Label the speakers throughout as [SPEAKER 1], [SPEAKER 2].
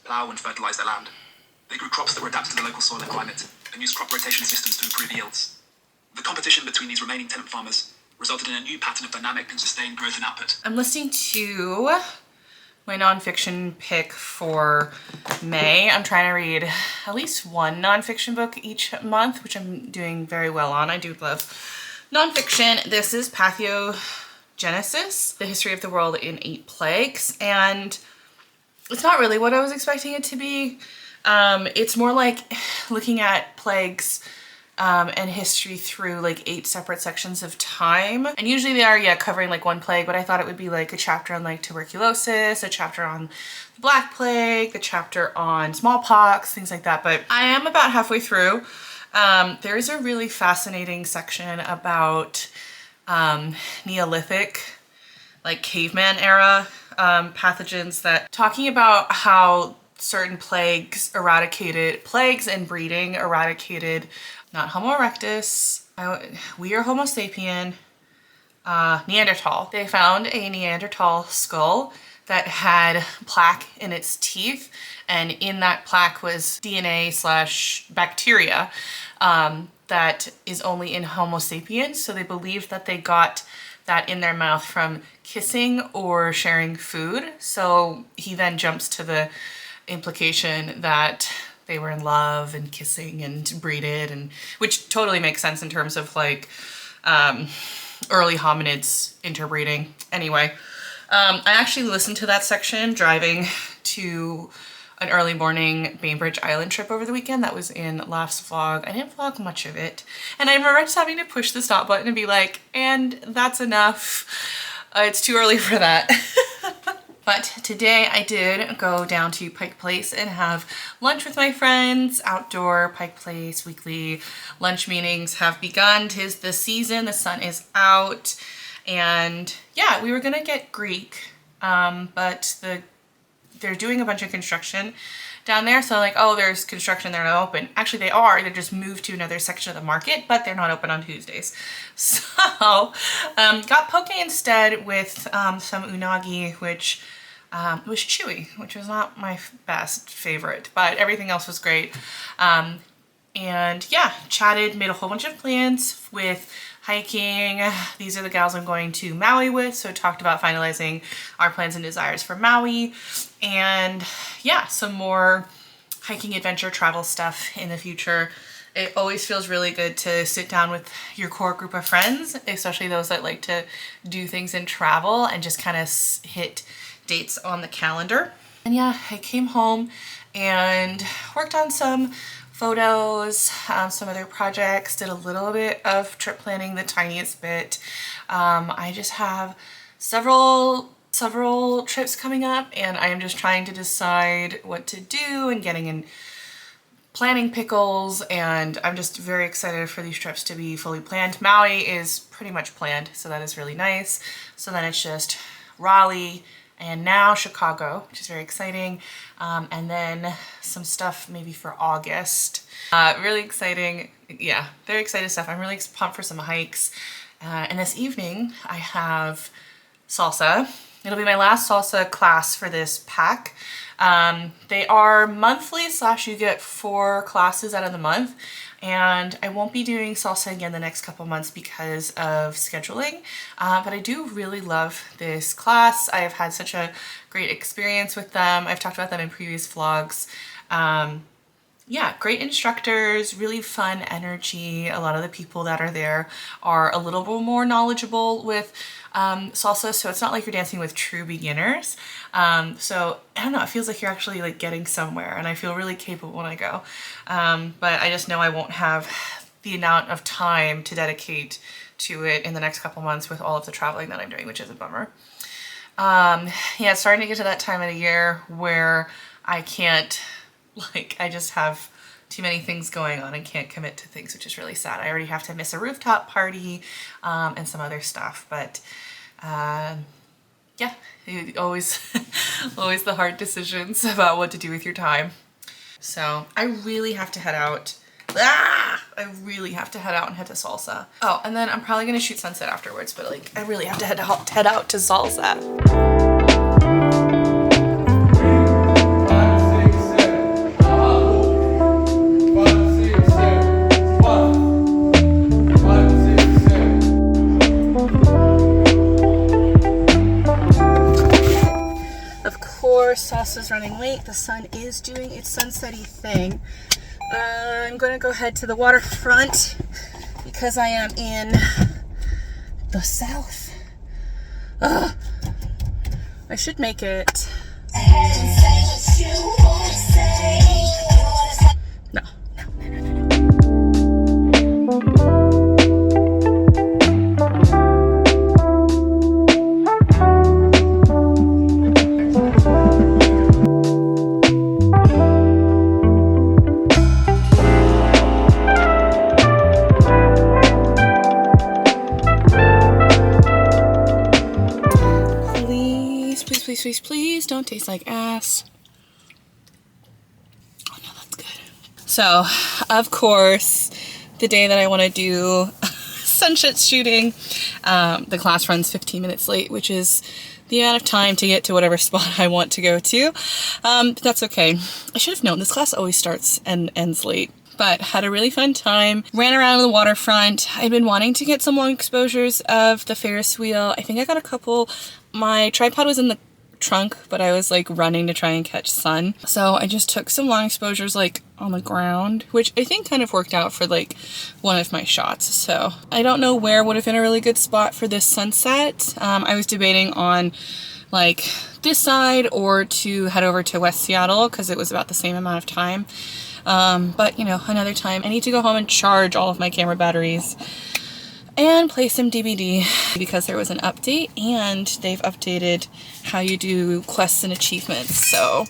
[SPEAKER 1] plough and fertilise their land. They grew crops that were adapted to the local soil and climate, and used crop rotation systems to improve yields. The competition between these remaining tenant farmers resulted in a new pattern of dynamic and sustained growth in output.
[SPEAKER 2] I'm listening to my nonfiction pick for May. I'm trying to read at least one nonfiction book each month, which I'm doing very well on. I do love nonfiction. This is Pathogenesis, The History of the World in 8 Plagues. And it's not really what I was expecting it to be. It's more like looking at plagues and history through like 8 separate sections of time. And usually they are, covering like one plague, but I thought it would be like a chapter on like tuberculosis, a chapter on the Black Plague, the chapter on smallpox, things like that. But I am about halfway through. There is a really fascinating section about Neolithic, like caveman era pathogens, that talking about how certain plagues and breeding eradicated not Homo erectus, we are Homo sapien, Neanderthal. They found a Neanderthal skull that had plaque in its teeth, and in that plaque was DNA/bacteria that is only in Homo sapiens. So they believed that they got that in their mouth from kissing or sharing food. So he then jumps to the implication that they were in love and kissing and breeded, and which totally makes sense in terms of like early hominids interbreeding. Anyway, I actually listened to that section driving to an early morning Bainbridge Island trip over the weekend. That was in last vlog. I didn't vlog much of it, and I remember just having to push the stop button and be like, and that's enough. It's too early for that. But today I did go down to Pike Place and have lunch with my friends. Outdoor Pike Place weekly lunch meetings have begun. 'Tis the season, the sun is out. And yeah, we were gonna get Greek, but they're doing a bunch of construction down there. So like, oh, there's construction, they're not open. Actually they are, they just moved to another section of the market, but they're not open on Tuesdays. So got poke instead with some unagi, which was chewy, which was not my best favorite, but everything else was great. And yeah, chatted, made a whole bunch of plans with hiking. These are the gals I'm going to Maui with, so talked about finalizing our plans and desires for Maui. And yeah, some more hiking adventure travel stuff in the future. It always feels really good to sit down with your core group of friends, especially those that like to do things and travel, and just kind of hit dates on the calendar. And yeah, I came home and worked on some photos, some other projects, did a little bit of trip planning, the tiniest bit. I just have several trips coming up, and I am just trying to decide what to do and getting in planning pickles, and I'm just very excited for these trips to be fully planned. Maui is pretty much planned, so that is really nice. So then it's just Raleigh and now Chicago, which is very exciting. And then some stuff maybe for August. Really exciting. Yeah, very excited stuff. I'm really pumped for some hikes. And this evening I have salsa. It'll be my last salsa class for this pack. They are monthly / you get 4 classes out of the month, and I won't be doing salsa again the next couple months because of scheduling, but I do really love this class. I have had such a great experience with them. I've talked about them in previous vlogs. Yeah, great instructors, really fun energy. A lot of the people that are there are a little bit more knowledgeable with salsa, so it's not like you're dancing with true beginners. So I don't know, it feels like you're actually like getting somewhere, and I feel really capable when I go. But I just know I won't have the amount of time to dedicate to it in the next couple months with all of the traveling that I'm doing, which is a bummer. Yeah, it's starting to get to that time of the year where I can't, like, I just have too many things going on and can't commit to things, which is really sad. I already have to miss a rooftop party and some other stuff, but yeah, always always the hard decisions about what to do with your time. So I really have to head out. I really have to head out and head to salsa. Oh, and then I'm probably gonna shoot sunset afterwards, but like I really have to head out to salsa. 5, 6, night. The sun is doing its sunsetty thing. I'm going to go head to the waterfront because I am in the south. Ugh. I should make it. No. Please don't taste like ass. Oh no, that's good. So, of course, the day that I want to do sunset shooting, the class runs 15 minutes late, which is the amount of time to get to whatever spot I want to go to. But that's okay. I should have known this class always starts and ends late. But had a really fun time. Ran around the waterfront. I'd been wanting to get some long exposures of the Ferris wheel. I think I got a couple. My tripod was in the trunk, but I was like running to try and catch sun. So I just took some long exposures like on the ground, which I think kind of worked out for like one of my shots. So I don't know where would have been a really good spot for this sunset. I was debating on like this side or to head over to West Seattle because it was about the same amount of time. But you know, another time. I need to go home and charge all of my camera batteries and play some DVD because there was an update and they've updated how you do quests and achievements. So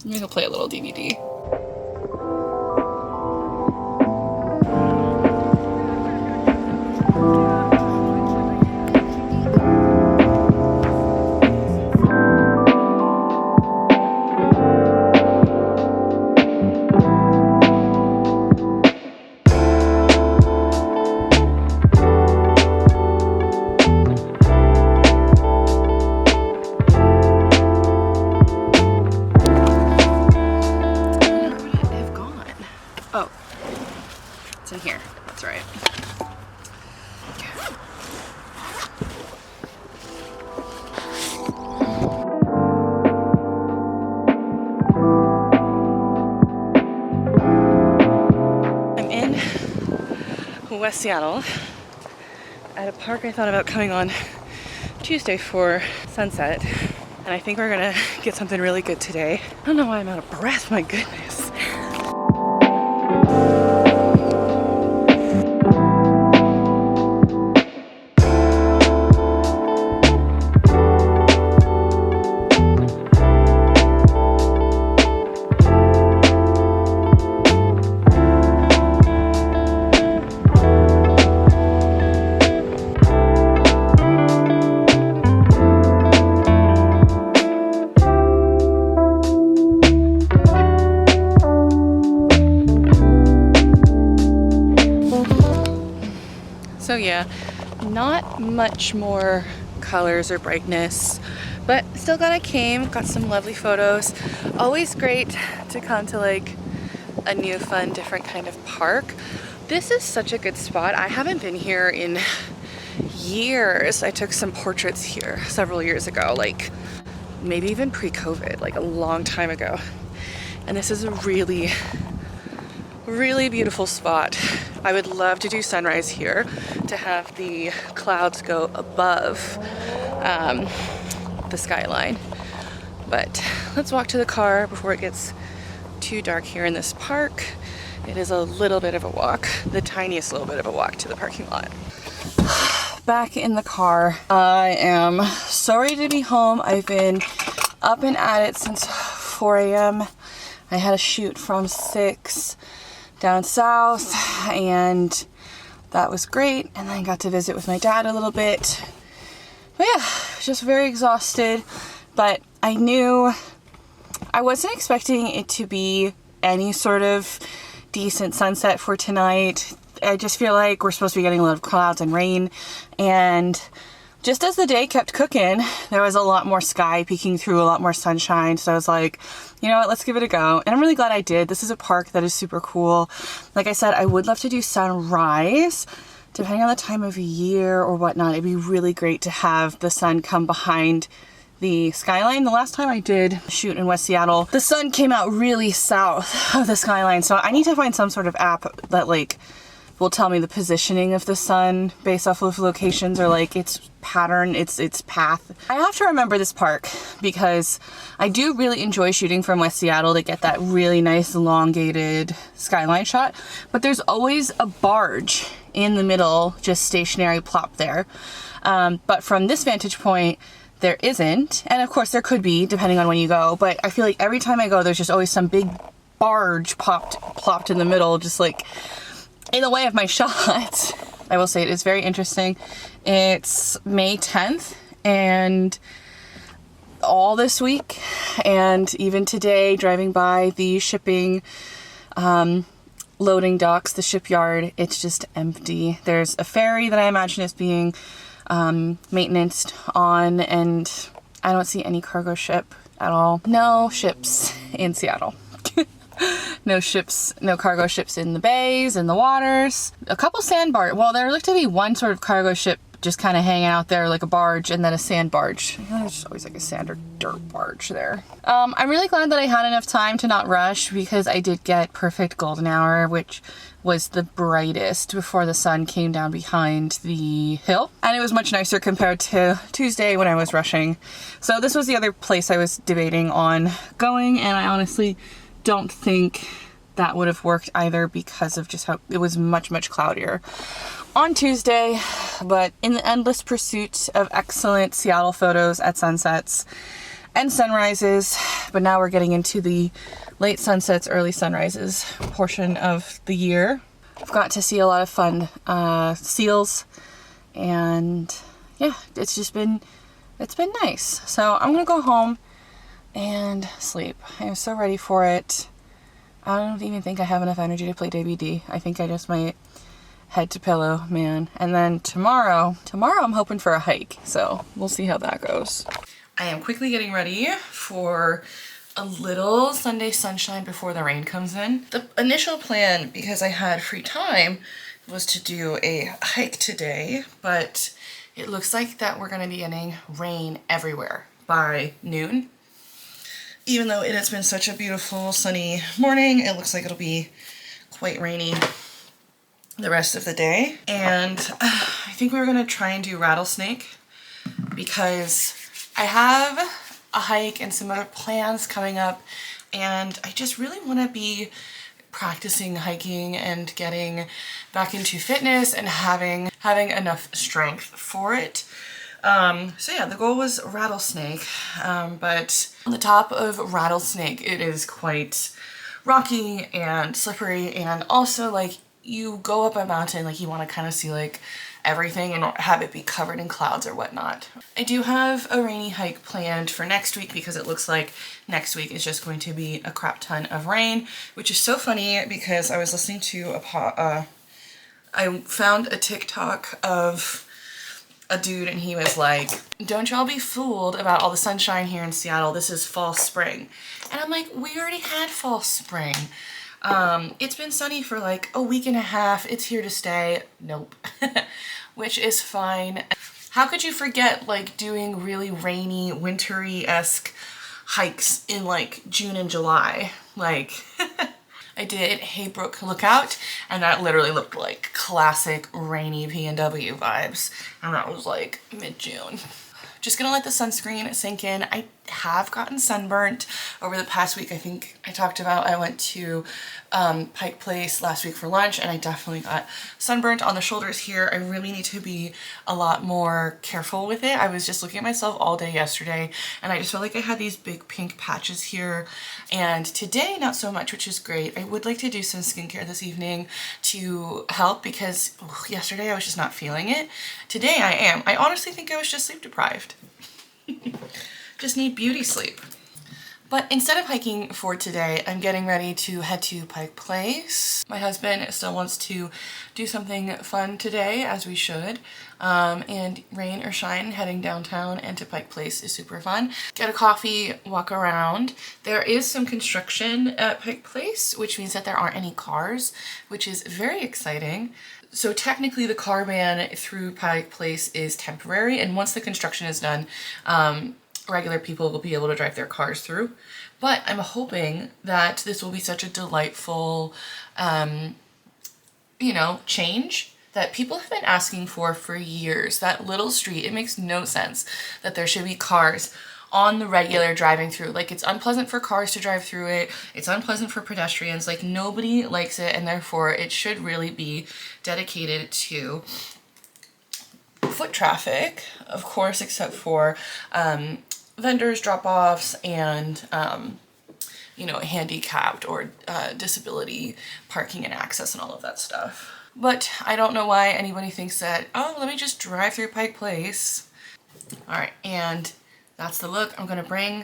[SPEAKER 2] I'm gonna go play a little DVD. West Seattle at a park I thought about coming on Tuesday for sunset, and I think we're gonna get something really good today. I don't know why I'm out of breath, my goodness. So yeah, not much more colors or brightness, but still glad I came, got some lovely photos. Always great to come to like a new, fun, different kind of park. This is such a good spot. I haven't been here in years. I took some portraits here several years ago, like maybe even pre-COVID, like a long time ago. And this is a really, really beautiful spot. I would love to do sunrise here, to have the clouds go above the skyline. But let's walk to the car before it gets too dark here in this park. It is a little bit of a walk, the tiniest little bit of a walk to the parking lot. Back in the car. I am so ready to be home. I've been up and at it since 4 a.m. I had a shoot from 6 down south, and that was great. And then I got to visit with my dad a little bit. But yeah, just very exhausted. But I knew I wasn't expecting it to be any sort of decent sunset for tonight. I just feel like we're supposed to be getting a lot of clouds and rain, and just as the day kept cooking, there was a lot more sky peeking through, a lot more sunshine. So I was like, you know what, let's give it a go. And I'm really glad I did. This is a park that is super cool. Like I said, I would love to do sunrise, depending on the time of year or whatnot. It'd be really great to have the sun come behind the skyline. The last time I did shoot in West Seattle, the sun came out really south of the skyline. So I need to find some sort of app that like will tell me the positioning of the sun based off of locations, or like its pattern, its path. I have to remember this park because I do really enjoy shooting from West Seattle to get that really nice elongated skyline shot, but there's always a barge in the middle, just stationary, plop there. But from this vantage point, there isn't. And of course there could be, depending on when you go, but I feel like every time I go, there's just always some big barge plopped in the middle, just like in the way of my shot. I will say it is very interesting. It's May 10th and all this week and even today, driving by the shipping loading docks, the shipyard, it's just empty. There's a ferry that I imagine is being maintenanced on, and I don't see any cargo ship at all. No ships in Seattle. No ships, no cargo ships in the bays, in the waters. A couple sandbar. Well, there looked to be one sort of cargo ship just kind of hanging out there like a barge, and then a sand barge. There's always like a sand or dirt barge there. I'm really glad that I had enough time to not rush, because I did get perfect golden hour, which was the brightest before the sun came down behind the hill. And it was much nicer compared to Tuesday when I was rushing. So this was the other place I was debating on going, and I honestly don't think that would have worked either because of just how it was much cloudier on Tuesday. But in the endless pursuit of excellent Seattle photos at sunsets and sunrises, but now we're getting into the late sunsets, early sunrises portion of the year. I've got to see a lot of fun seals, and yeah, it's been nice. So I'm gonna go home and sleep. I'm so ready for it. I don't even think I have enough energy to play DBD. I think I just might head to pillow, man. And then tomorrow I'm hoping for a hike. So we'll see how that goes. I am quickly getting ready for a little Sunday sunshine before the rain comes in. The initial plan, because I had free time, was to do a hike today, but it looks like that we're gonna be getting rain everywhere by noon. Even though it has been such a beautiful sunny morning, it looks like it'll be quite rainy the rest of the day. And I think we were gonna try and do Rattlesnake because I have a hike and some other plans coming up, and I just really want to be practicing hiking and getting back into fitness and having enough strength for it. So yeah, the goal was Rattlesnake, but on the top of Rattlesnake, it is quite rocky and slippery, and also like you go up a mountain, like you want to kind of see like everything and not have it be covered in clouds or whatnot. I do have a rainy hike planned for next week because it looks like next week is just going to be a crap ton of rain, which is so funny because I was listening to I found a TikTok of a dude, and he was like, don't y'all be fooled about all the sunshine here in Seattle. This is fall spring. And I'm like, we already had fall spring. It's been sunny for like a week and a half. It's here to stay. Nope. Which is fine. How could you forget like doing really rainy, wintry-esque hikes in like June and July? Like, I did Haybrook Lookout, and that literally looked like classic rainy PNW vibes. And that was like mid-June. Just gonna let the sunscreen sink in. I have gotten sunburnt over the past week. I think I talked about I went to Pike Place last week for lunch, and I definitely got sunburnt on the shoulders here. I really need to be a lot more careful with it. I was just looking at myself all day yesterday, and I just felt like I had these big pink patches here, and today not so much, which is great. I would like to do some skincare this evening to help because yesterday I was just not feeling it. Today I am. I honestly think I was just sleep deprived. Just need beauty sleep. But instead of hiking for today, I'm getting ready to head to Pike Place. My husband still wants to do something fun today, as we should. And rain or shine, heading downtown and to Pike Place is super fun. Get a coffee, walk around. There is some construction at Pike Place, which means that there aren't any cars, which is very exciting. So technically the car ban through Pike Place is temporary, and once the construction is done, regular people will be able to drive their cars through. But I'm hoping that this will be such a delightful, you know, change that people have been asking for years. That little street, it makes no sense that there should be cars on the regular driving through. Like, it's unpleasant for cars to drive through it. It's unpleasant for pedestrians. Like, nobody likes it, and therefore it should really be dedicated to foot traffic, of course, except for vendors, drop-offs, and you know, handicapped or disability parking and access and all of that stuff. But I don't know why anybody thinks that, oh, let me just drive through Pike Place. All right, and that's the look. I'm gonna bring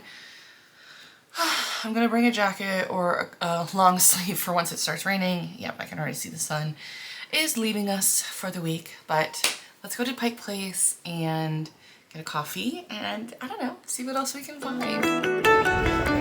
[SPEAKER 2] a jacket or a long sleeve for once it starts raining. Yep, I can already see the sun is leaving us for the week, but let's go to Pike Place and get a coffee and, I don't know, see what else we can find.